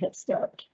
hit start.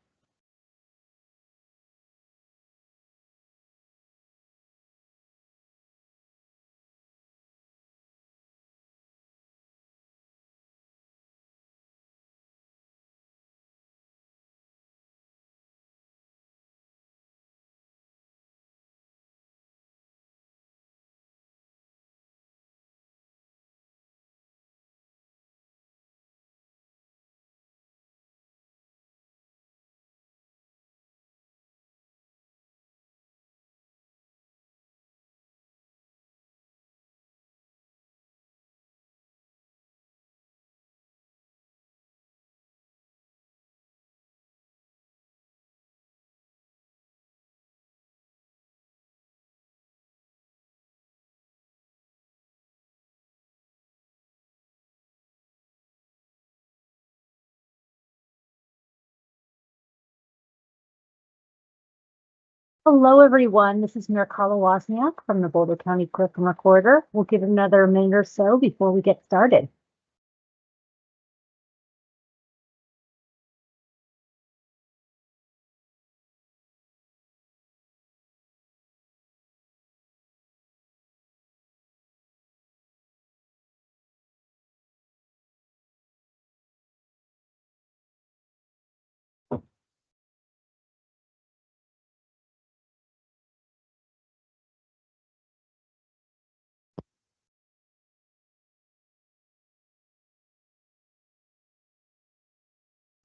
Hello, everyone. This is Mirkala Wozniak from the Boulder County Clerk and Recorder. We'll give it another minute or so before we get started.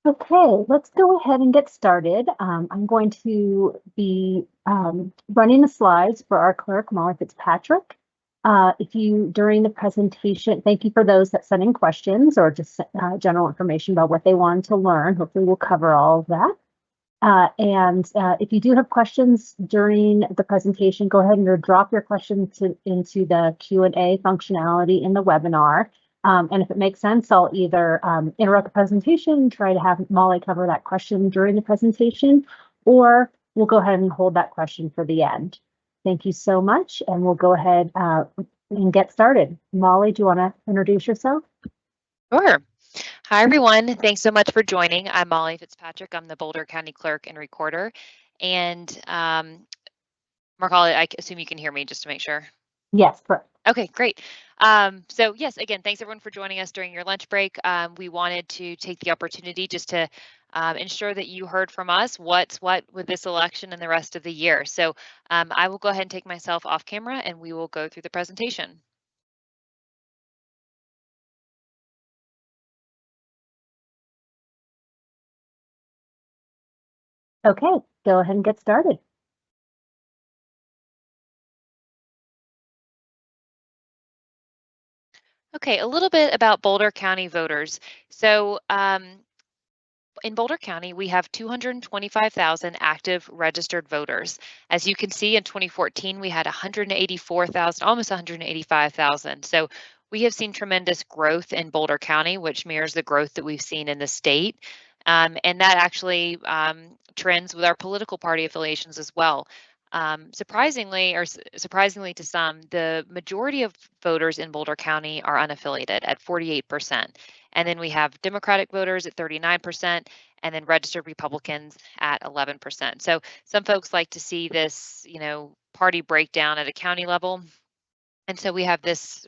Okay, let's go ahead and get started. I'm going to be running the slides for our clerk, Molly Fitzpatrick. If you, during the presentation, thank you for those that sent in questions or just general information about what they wanted to learn. Hopefully we'll cover all of that. If you do have questions during the presentation, go ahead and drop your questions into the Q&A functionality in the webinar. And if it makes sense, I'll either interrupt the presentation, try to have Molly cover that question during the presentation, or we'll go ahead and hold that question for the end. Thank you so much, and we'll go ahead and get started. Molly, do you want to introduce yourself? Sure. Hi, everyone. Thanks so much for joining. I'm Molly Fitzpatrick. I'm the Boulder County Clerk and Recorder. And Markala, I assume you can hear me just to make sure. Yes, correct. Okay, great. So yes, again, thanks everyone for joining us during your lunch break. We wanted to take the opportunity just to ensure that you heard from us what's what with this election and the rest of the year. So I will go ahead and take myself off camera and we will go through the presentation. Okay, go ahead and get started. Okay, a little bit about Boulder County voters. So in Boulder County, we have 225,000 active registered voters. As you can see, in 2014, we had 184,000, almost 185,000. So we have seen tremendous growth in Boulder County, which mirrors the growth that we've seen in the state. And that actually trends with our political party affiliations as well. Surprisingly to some, the majority of voters in Boulder County are unaffiliated at 48%. And then we have Democratic voters at 39%, and then registered Republicans at 11%. So some folks like to see this, party breakdown at a county level. And so we have this,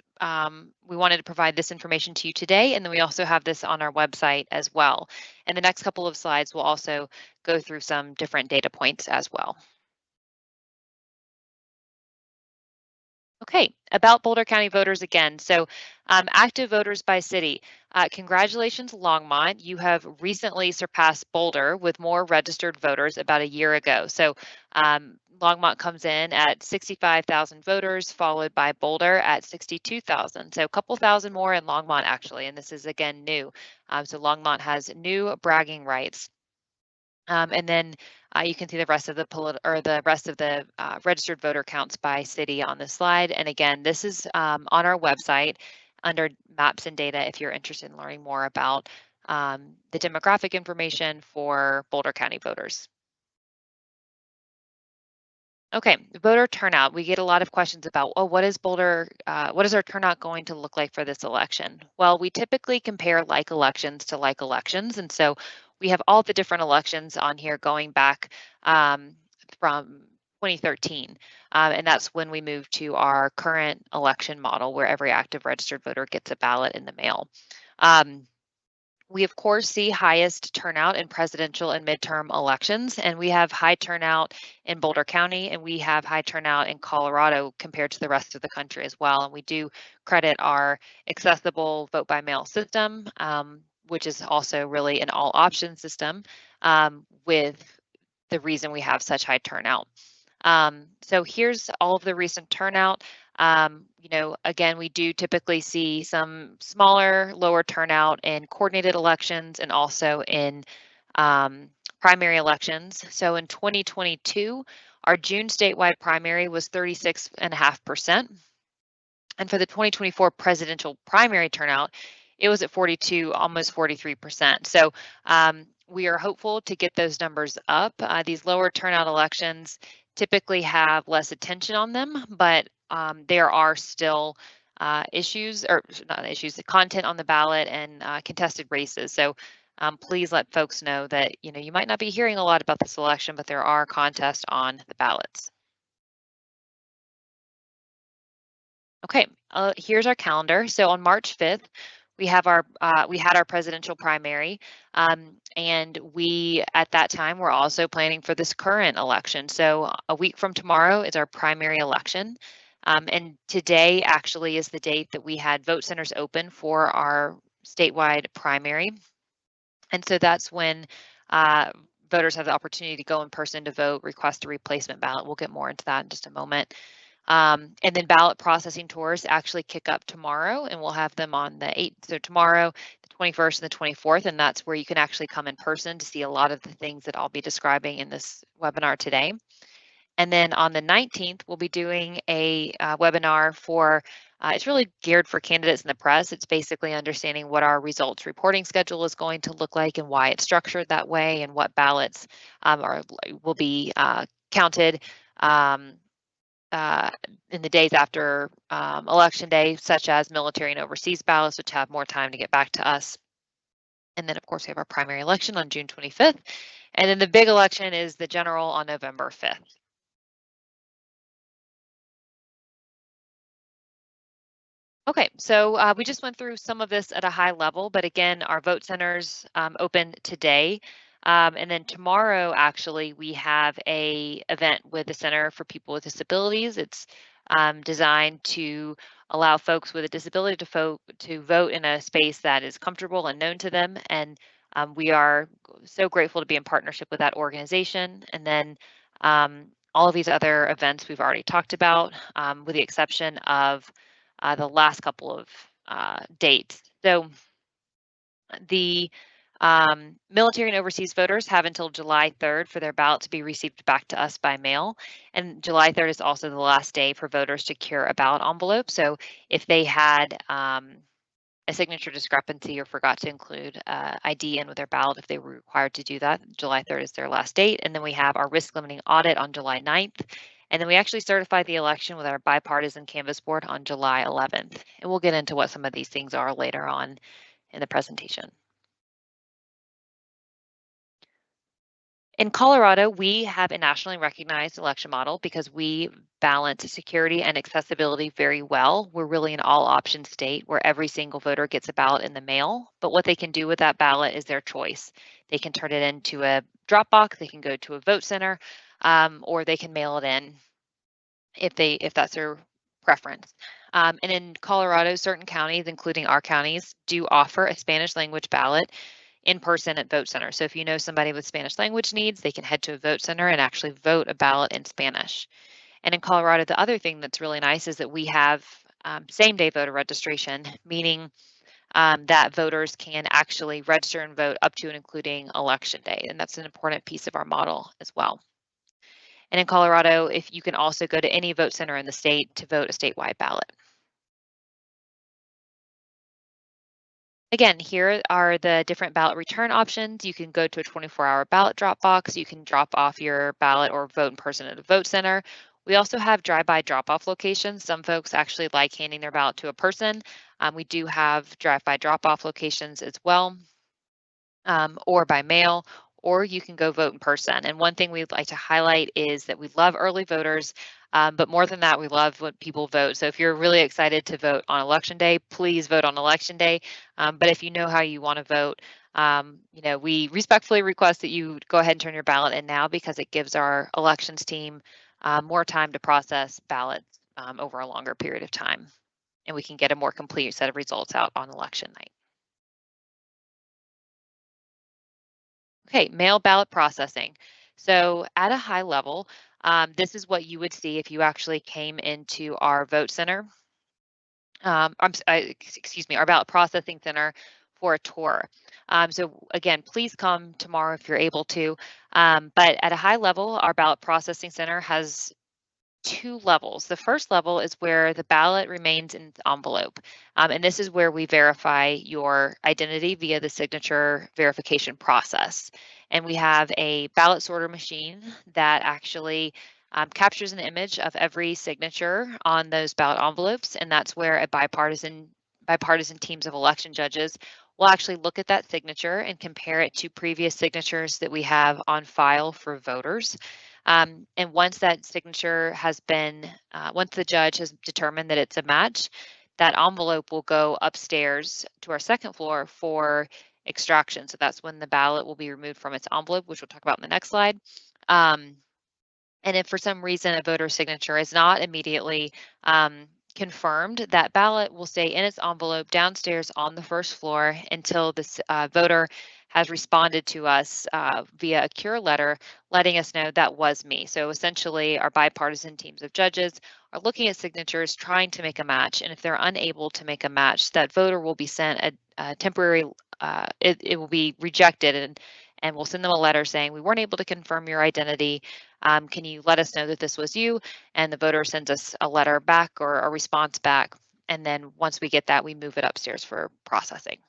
we wanted to provide this information to you today, and then we also have this on our website as well. And the next couple of slides will also go through some different data points as well. Okay, about Boulder County voters again. So active voters by city. Congratulations, Longmont. You have recently surpassed Boulder with more registered voters about a year ago. So Longmont comes in at 65,000 voters, followed by Boulder at 62,000. So a couple thousand more in Longmont, actually, and this is, again, new. So Longmont has new bragging rights. And then you can see the rest of the registered voter counts by city on this slide. And again, this is on our website under maps and data if you're interested in learning more about the demographic information for Boulder County voters. Okay, voter turnout. We get a lot of questions about, what is our turnout going to look like for this election? Well, we typically compare like elections to like elections. And so we have all the different elections on here going back from 2013. And that's when we moved to our current election model where every active registered voter gets a ballot in the mail. We, of course, see highest turnout in presidential and midterm elections, and we have high turnout in Boulder County, and we have high turnout in Colorado compared to the rest of the country as well. And we do credit our accessible vote by mail system, which is also really an all option system, with the reason we have such high turnout. So here's all of the recent turnout. Again, we do typically see some smaller, lower turnout in coordinated elections and also in primary elections. So in 2022, our June statewide primary was 36.5%. And for the 2024 presidential primary turnout, it was at 42, almost 43%. So we are hopeful to get those numbers up. These lower turnout elections typically have less attention on them, but there are still issues, or not issues, the content on the ballot and contested races. So please let folks know that you might not be hearing a lot about this election, but there are contests on the ballots. Okay, here's our calendar. So on March 5th, we had our presidential primary, and we at that time were also planning for this current election. So a week from tomorrow is our primary election, and today actually is the date that we had vote centers open for our statewide primary, and so that's when voters have the opportunity to go in person to vote, request a replacement ballot. We'll get more into that in just a moment. And then ballot processing tours actually kick up tomorrow, and we'll have them on the 8th. So tomorrow, the 21st and the 24th, and that's where you can actually come in person to see a lot of the things that I'll be describing in this webinar today. And then on the 19th, we'll be doing a webinar for, it's really geared for candidates and the press. It's basically understanding what our results reporting schedule is going to look like and why it's structured that way and what ballots will be counted in the days after Election Day, such as military and overseas ballots, which have more time to get back to us. And then, of course, we have our primary election on June 25th. And then the big election is the general on November 5th. Okay, so we just went through some of this at a high level, but again, our vote centers open today. And then tomorrow, actually, we have a event with the Center for People with Disabilities. It's designed to allow folks with a disability to vote in a space that is comfortable and known to them. And we are so grateful to be in partnership with that organization. And then all of these other events we've already talked about, with the exception of the last couple of dates. So the military and overseas voters have until July 3rd for their ballot to be received back to us by mail. And July 3rd is also the last day for voters to cure a ballot envelope. So if they had a signature discrepancy or forgot to include ID in with their ballot, if they were required to do that, July 3rd is their last date. And then we have our risk limiting audit on July 9th. And then we actually certify the election with our bipartisan canvas board on July 11th. And we'll get into what some of these things are later on in the presentation. In Colorado, we have a nationally recognized election model because we balance security and accessibility very well. We're really an all option state where every single voter gets a ballot in the mail, but what they can do with that ballot is their choice. They can turn it into a drop box, they can go to a vote center, or they can mail it in if that's their preference. And in Colorado, certain counties, including our counties, do offer a Spanish language ballot in person at vote center. So if you know somebody with Spanish language needs, they can head to a vote center and actually vote a ballot in Spanish. And in Colorado, the other thing that's really nice is that we have same day voter registration, meaning that voters can actually register and vote up to and including election day. And that's an important piece of our model as well. And in Colorado, if you can also go to any vote center in the state to vote a statewide ballot. Again, here are the different ballot return options. You can go to a 24-hour ballot drop box. You can drop off your ballot or vote in person at a vote center. We also have drive-by drop-off locations. Some folks actually like handing their ballot to a person. We do have drive-by drop-off locations as well. or by mail, or you can go vote in person. And one thing we'd like to highlight is that we love early voters, but more than that, we love when people vote. So if you're really excited to vote on election day, please vote on election day. But if you know how you want to vote, we respectfully request that you go ahead and turn your ballot in now, because it gives our elections team more time to process ballots over a longer period of time, and we can get a more complete set of results out on election night. Okay, mail ballot processing. So at a high level, this is what you would see if you actually came into our vote center. Excuse me, our ballot processing center for a tour. So again, please come tomorrow if you're able to. But at a high level, our ballot processing center has two levels. The first level is where the ballot remains in the envelope. And this is where we verify your identity via the signature verification process. And we have a ballot sorter machine that actually captures an image of every signature on those ballot envelopes. And that's where a bipartisan teams of election judges will actually look at that signature and compare it to previous signatures that we have on file for voters. And once that signature has been, once the judge has determined that it's a match, that envelope will go upstairs to our second floor for extraction. So that's when the ballot will be removed from its envelope, which we'll talk about in the next slide. And if for some reason a voter signature is not immediately confirmed, that ballot will stay in its envelope downstairs on the first floor until this voter has responded to us via a cure letter, letting us know that was me. So essentially, our bipartisan teams of judges are looking at signatures, trying to make a match. And if they're unable to make a match, that voter will be sent a temporary, it will be rejected, and we'll send them a letter saying, we weren't able to confirm your identity. Can you let us know that this was you? And the voter sends us a letter back or a response back. And then once we get that, we move it upstairs for processing.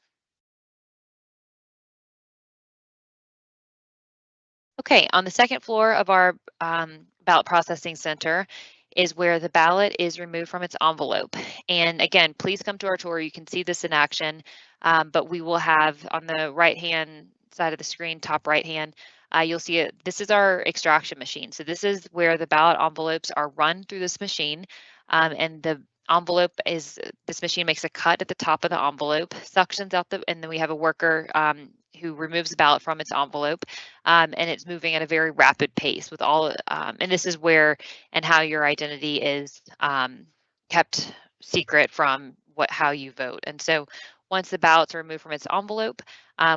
Okay, on the second floor of our ballot processing center is where the ballot is removed from its envelope. And again, please come to our tour. You can see this in action, but we will have on the right-hand side of the screen, top right-hand, you'll see it. This is our extraction machine. So this is where the ballot envelopes are run through this machine, and the envelope is, this machine makes a cut at the top of the envelope, suctions out and then we have a worker who removes the ballot from its envelope, and it's moving at a very rapid pace with all, and this is where and how your identity is kept secret from how you vote. And so once the ballots are removed from its envelope,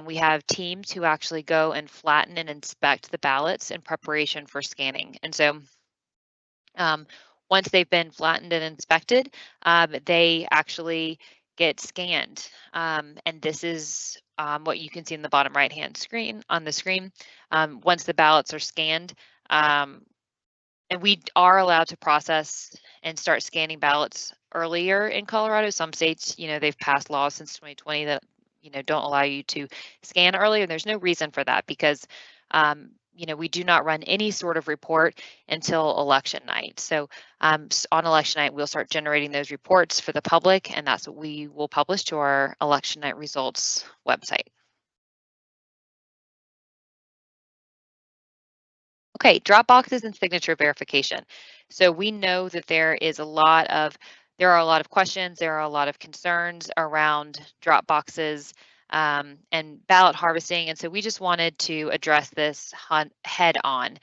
we have teams who actually go and flatten and inspect the ballots in preparation for scanning. And so once they've been flattened and inspected, they actually get scanned. And this is what you can see in the bottom right-hand screen on the screen. Once the ballots are scanned, and we are allowed to process and start scanning ballots earlier in Colorado. Some states, they've passed laws since 2020 that, don't allow you to scan earlier. And there's no reason for that because, we do not run any sort of report until election night. So on election night, we'll start generating those reports for the public, and that's what we will publish to our election night results website. Okay, drop boxes and signature verification. So we know that there are a lot of questions, there are a lot of concerns around drop boxes and ballot harvesting, and so we just wanted to address this head on.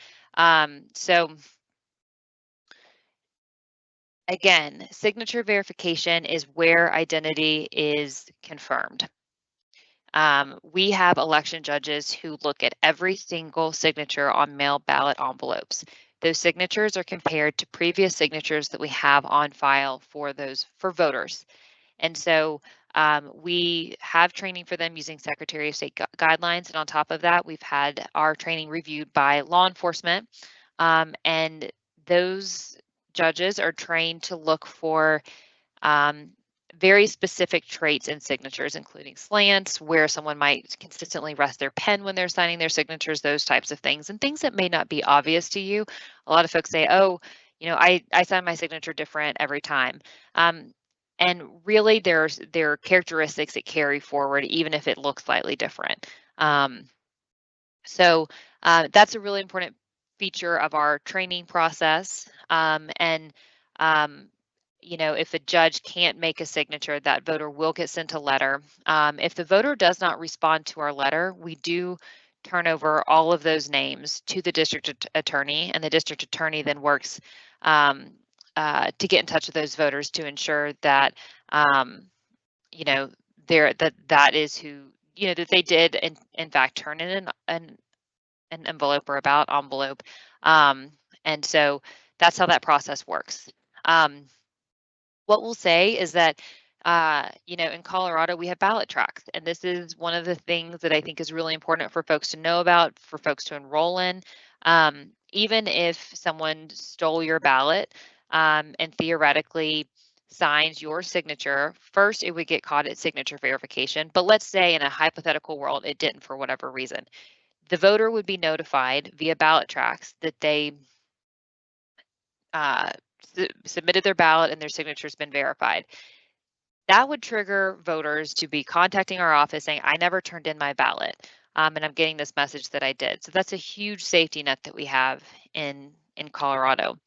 So again, signature verification is where identity is confirmed. We have election judges who look at every single signature on mail ballot envelopes. Those signatures are compared to previous signatures that we have on file for voters. And so we have training for them using Secretary of State guidelines. And on top of that, we've had our training reviewed by law enforcement. And those judges are trained to look for very specific traits in signatures, including slants, where someone might consistently rest their pen when they're signing their signatures, those types of things, and things that may not be obvious to you. A lot of folks say, oh, I sign my signature different every time. And really, there are characteristics that carry forward, even if it looks slightly different. Um, so that's a really important feature of our training process. And um, if a judge can't make a signature, that voter will get sent a letter. If the voter does not respond to our letter, we do turn over all of those names to the district attorney, and the district attorney then works um, to get in touch with those voters to ensure that um, you know that is who that they did in fact turn in an envelope or a ballot envelope. Um, and so that's how that process works. Um, what we'll say is that, in Colorado, we have ballot tracks. And this is one of the things that I think is really important for folks to know about, for folks to enroll in. Even if someone stole your ballot and theoretically signs your signature, first it would get caught at signature verification. But let's say in a hypothetical world, it didn't for whatever reason. The voter would be notified via ballot tracks that they uh, submitted their ballot and their signature has been verified. That would trigger voters to be contacting our office saying, I never turned in my ballot, and I'm getting this message that I did. So that's a huge safety net that we have in Colorado.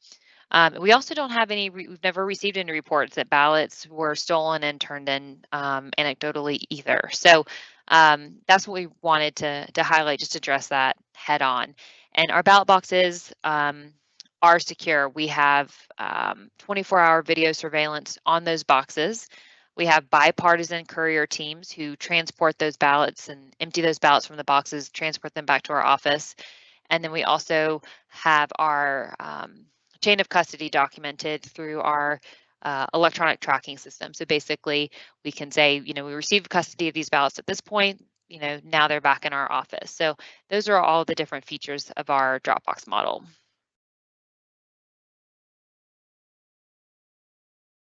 We also don't have we've never received any reports that ballots were stolen and turned in anecdotally either. So that's what we wanted to highlight, just address that head on. And our ballot boxes are secure. We have 24-hour video surveillance on those boxes. We have bipartisan courier teams who transport those ballots and empty those ballots from the boxes, transport them back to our office. And then we also have our chain of custody documented through our electronic tracking system. So basically, we can say, we received custody of these ballots at this point. Now they're back in our office. So those are all the different features of our Dropbox model.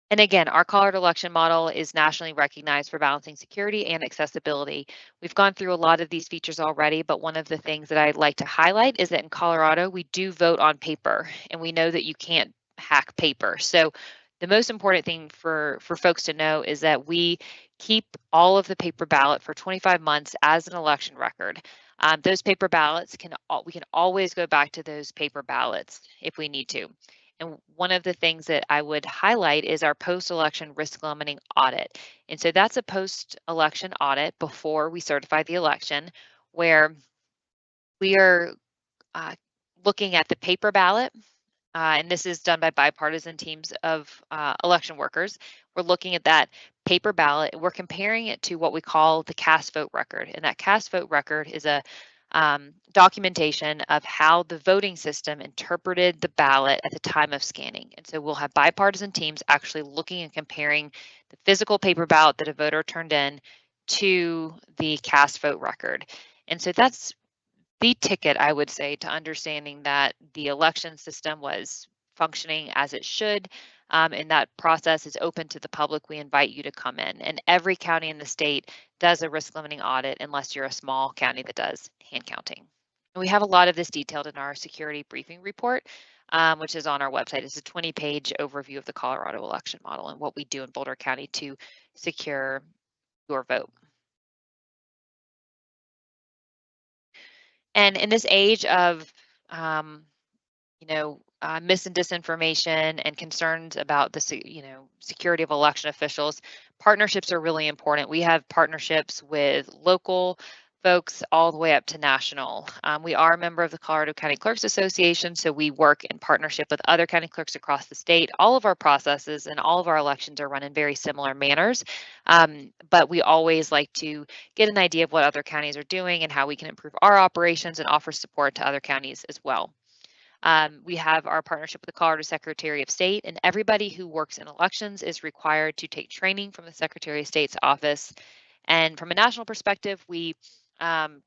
And again, our Colorado election model is nationally recognized for balancing security and accessibility. We've gone through a lot of these features already, but one of the things that I'd like to highlight is that in Colorado, we do vote on paper, and we know that you can't hack paper. So the most important thing for folks to know is that we keep all of the paper ballot for 25 months as an election record. Those paper ballots we can always go back to those paper ballots if we need to. And one of the things that I would highlight is our post-election risk limiting audit. And so that's a post-election audit before we certify the election, where we are looking at the paper ballot, and this is done by bipartisan teams of election workers. We're looking at that paper ballot. We're comparing it to what we call the cast vote record. And that cast vote record is a documentation of how the voting system interpreted the ballot at the time of scanning. And so we'll have bipartisan teams actually looking and comparing the physical paper ballot that a voter turned in to the cast vote record. And so that's the ticket, I would say, to understanding that the election system was functioning as it should. And that process is open to the public. We invite you to come in. And every county in the state does a risk limiting audit unless you're a small county that does hand counting. And we have a lot of this detailed in our security briefing report, which is on our website. It's a 20-page overview of the Colorado election model and what we do in Boulder County to secure your vote. And in this age of mis and disinformation and concerns about the security of election officials, partnerships are really important. We have partnerships with local folks all the way up to national. We are a member of the Colorado County Clerks Association, so we work in partnership with other county clerks across the state. All of our processes and all of our elections are run in very similar manners, but we always like to get an idea of what other counties are doing and how we can improve our operations and offer support to other counties as well. We have our partnership with the Colorado Secretary of State, and everybody who works in elections is required to take training from the Secretary of State's office. And from a national perspective, we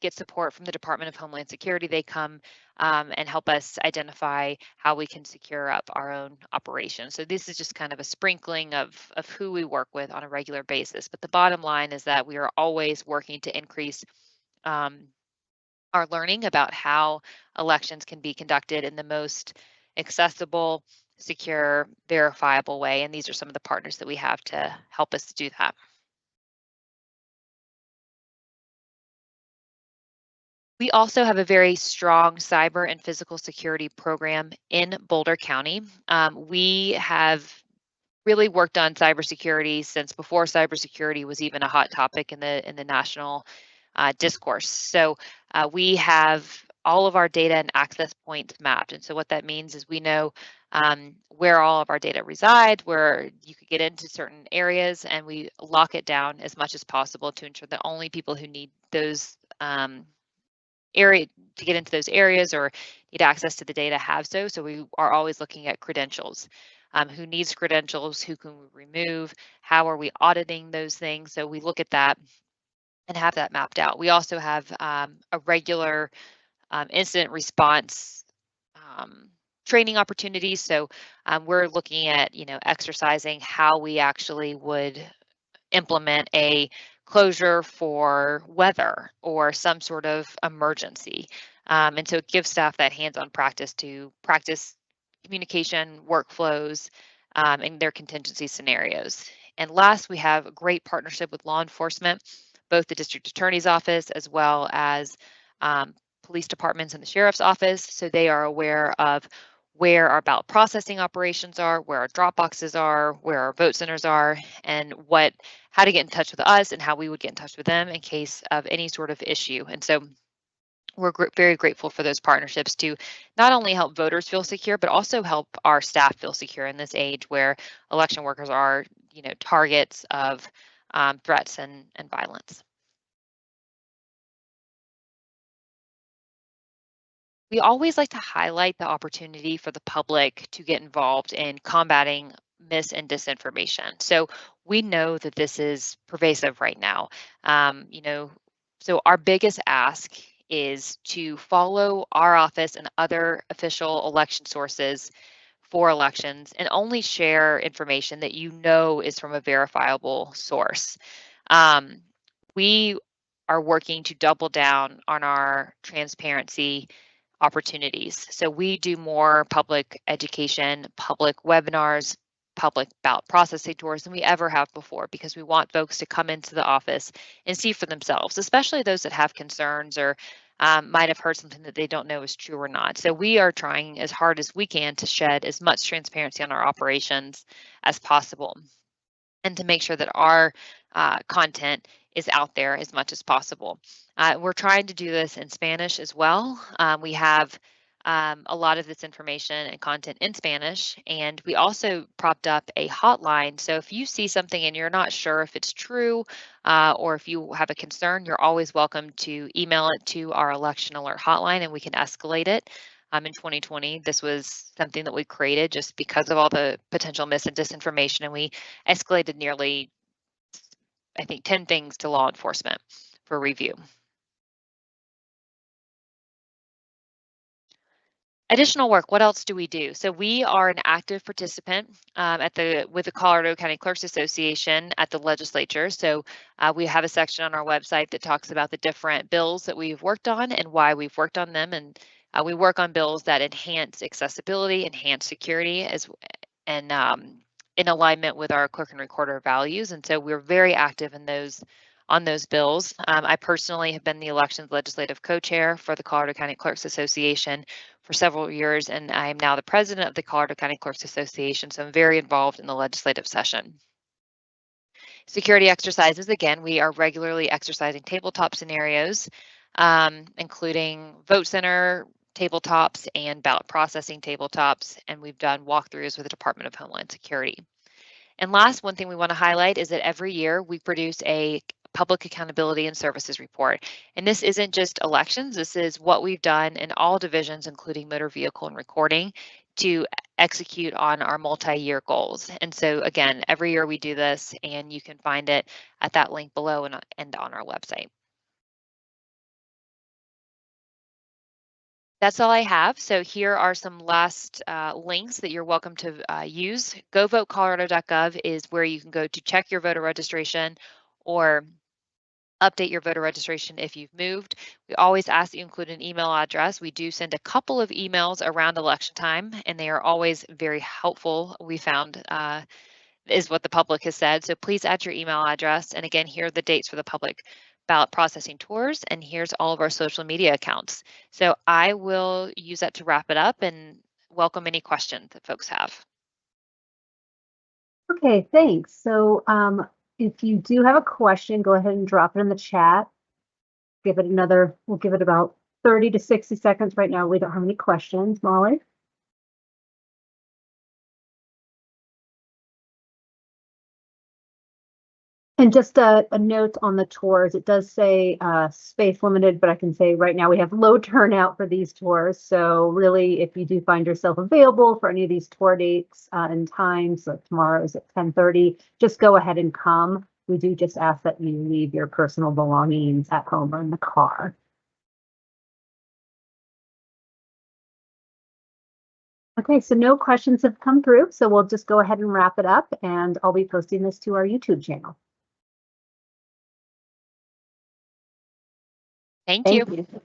get support from the Department of Homeland Security. They come and help us identify how we can secure up our own operations. So this is just kind of a sprinkling of who we work with on a regular basis. But the bottom line is that we are always working to increase our learning about how elections can be conducted in the most accessible, secure, verifiable way. And these are some of the partners that we have to help us do that. We also have a very strong cyber and physical security program in Boulder County. We have really worked on cybersecurity since before cybersecurity was even a hot topic in the national discourse. So we have all of our data and access points mapped, and so what that means is we know where all of our data resides, where you could get into certain areas, and we lock it down as much as possible to ensure that only people who need those area to get into those areas or need access to the data have so. So we are always looking at credentials. Who needs credentials? Who can we remove? How are we auditing those things? So we look at that and have that mapped out. We also have a regular incident response training opportunities. So we're looking at, exercising how we actually would implement a closure for weather or some sort of emergency. And so it gives staff that hands-on practice to practice communication workflows and their contingency scenarios. And last, we have a great partnership with law enforcement, both the district attorney's office as well as police departments and the sheriff's office. So they are aware of where our ballot processing operations are, where our drop boxes are, where our vote centers are, and how to get in touch with us and how we would get in touch with them in case of any sort of issue. And so we're very grateful for those partnerships to not only help voters feel secure, but also help our staff feel secure in this age where election workers are, targets of threats and violence. We always like to highlight the opportunity for the public to get involved in combating mis and disinformation. So we know that this is pervasive right now. So our biggest ask is to follow our office and other official election sources for elections and only share information that you know is from a verifiable source. Um, we are working to double down on our transparency opportunities. So we do more public education, public webinars, public ballot processing tours than we ever have before because we want folks to come into the office and see for themselves, especially those that have concerns or might have heard something that they don't know is true or not. So we are trying as hard as we can to shed as much transparency on our operations as possible and to make sure that our content is out there as much as possible. We're trying to do this in Spanish as well. We have a lot of this information and content in Spanish, and we also propped up a hotline. So if you see something and you're not sure if it's true or if you have a concern, you're always welcome to email it to our election alert hotline and we can escalate it. In 2020, this was something that we created just because of all the potential mis and disinformation, and we escalated nearly, I think, 10 things to law enforcement for review. Additional work, what else do we do? So we are an active participant with the Colorado County Clerks Association at the legislature. So we have a section on our website that talks about the different bills that we've worked on and why we've worked on them. And we work on bills that enhance accessibility, enhance security, and in alignment with our clerk and recorder values. And so we're very active in on those bills. I personally have been the elections legislative co-chair for the Colorado County Clerks Association for several years, and I am now the president of the Colorado County Clerks Association, so I'm very involved in the legislative session. Security exercises, again, we are regularly exercising tabletop scenarios, including vote center tabletops and ballot processing tabletops, and we've done walkthroughs with the Department of Homeland Security. And last, one thing we want to highlight is that every year we produce a Public Accountability and Services Report. And this isn't just elections, this is what we've done in all divisions, including motor vehicle and recording, to execute on our multi-year goals. And so again, every year we do this, and you can find it at that link below and on our website. That's all I have. So here are some last links that you're welcome to use. GoVoteColorado.gov is where you can go to check your voter registration or update your voter registration if you've moved. We always ask that you include an email address. We do send a couple of emails around election time, and they are always very helpful, we found, is what the public has said. So please add your email address. And again, here are the dates for the public ballot processing tours, and here's all of our social media accounts. So I will use that to wrap it up and welcome any questions that folks have. Okay, thanks. So if you do have a question, go ahead and drop it in the chat. We'll give it about 30 to 60 seconds. Right now, we don't have any questions. Molly? And just a note on the tours, it does say space limited, but I can say right now we have low turnout for these tours. So really, if you do find yourself available for any of these tour dates and times, like tomorrow is at 10:30, just go ahead and come. We do just ask that you leave your personal belongings at home or in the car. Okay, so no questions have come through, so we'll just go ahead and wrap it up, and I'll be posting this to our YouTube channel. Thank Thank you. you.